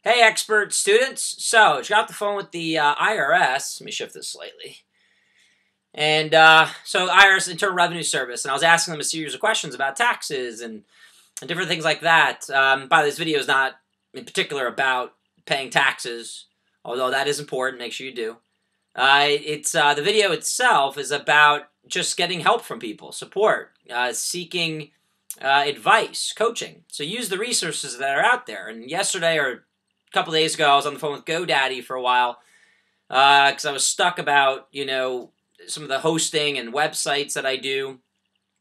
Hey, expert students. So, just got off the phone with the IRS. Let me shift this slightly. And so, IRS, Internal Revenue Service, and I was asking them a series of questions about taxes and different things like that. By the way, this video is not in particular about paying taxes, although that is important. Make sure you do. The video itself is about just getting help from people, support, seeking advice, coaching. So use the resources that are out there. And yesterday or a couple of days ago, I was on the phone with GoDaddy for a while because I was stuck about, some of the hosting and websites that I do.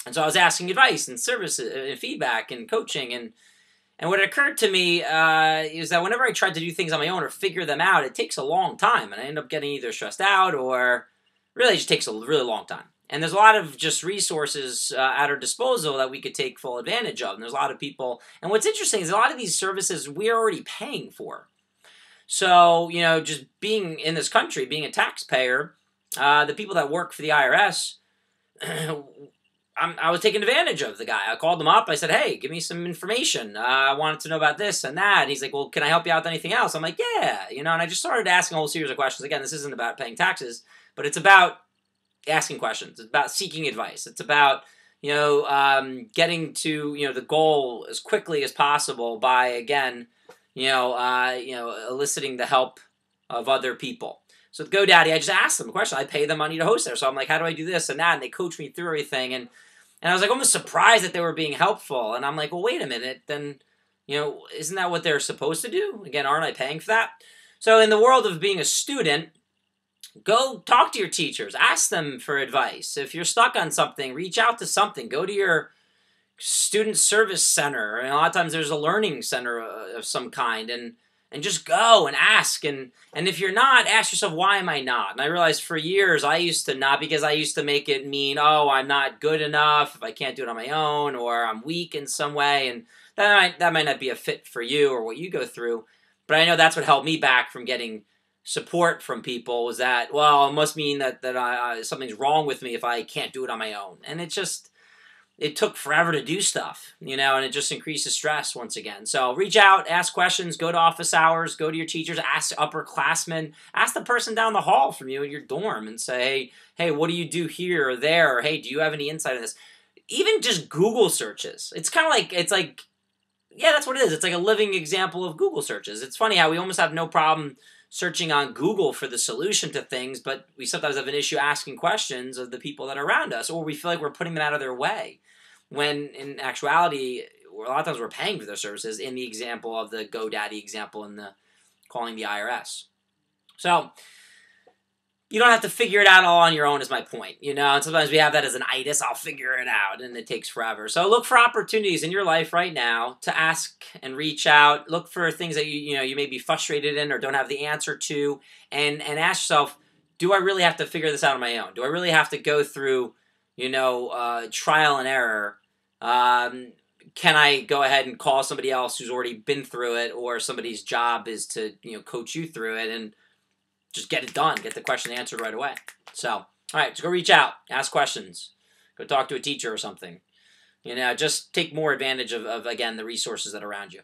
And so I was asking advice and services and feedback and coaching. And what occurred to me is that whenever I tried to do things on my own or figure them out, it takes a long time. And I end up getting either stressed out or really it just takes a really long time. And there's a lot of just resources at our disposal that we could take full advantage of. And there's a lot of people. And what's interesting is a lot of these services we're already paying for. So, just being in this country, being a taxpayer, the people that work for the IRS, I was taking advantage of the guy. I called him up. I said, hey, give me some information. I wanted to know about this and that. And he's like, well, can I help you out with anything else? I'm like, yeah. And I just started asking a whole series of questions. Again, this isn't about paying taxes, but it's about asking questions. It's about seeking advice. It's about, getting to, the goal as quickly as possible by, again, eliciting the help of other people. So with GoDaddy, I just asked them a question. I pay them money to host there. So I'm like, how do I do this and that? And they coach me through everything. And I was like almost surprised that they were being helpful. And I'm like, well, wait a minute. Then, isn't that what they're supposed to do? Again, aren't I paying for that? So in the world of being a student, go talk to your teachers. Ask them for advice. If you're stuck on something, reach out to something. Go to your student service center. And a lot of times there's a learning center of some kind. And just go and ask. And if you're not, ask yourself, why am I not? And I realized for years I used to not because I used to make it mean, oh, I'm not good enough if I can't do it on my own, or I'm weak in some way. And that might not be a fit for you or what you go through. But I know that's what held me back from getting support from people was that, well, it must mean that something's wrong with me if I can't do it on my own. And it took forever to do stuff, and it just increases stress once again. So reach out, ask questions, go to office hours, go to your teachers, ask upperclassmen, ask the person down the hall from you in your dorm and say, hey, what do you do here or there? Or, hey, do you have any insight on this? Even just Google searches. It's kind of like, yeah, that's what it is. It's like a living example of Google searches. It's funny how we almost have no problem searching on Google for the solution to things, but we sometimes have an issue asking questions of the people that are around us, or we feel like we're putting them out of their way. When in actuality, a lot of times we're paying for their services in the example of the GoDaddy example and the calling the IRS. So you don't have to figure it out all on your own is my point. And sometimes we have that as an itis, I'll figure it out, and it takes forever. So look for opportunities in your life right now to ask and reach out. Look for things that you may be frustrated in or don't have the answer to, and ask yourself, do I really have to figure this out on my own? Do I really have to go through, trial and error? Can I go ahead and call somebody else who's already been through it, or somebody's job is to, coach you through it and just get it done, get the question answered right away. So, all right, just go reach out, ask questions, go talk to a teacher or something. Just take more advantage of again, the resources that are around you.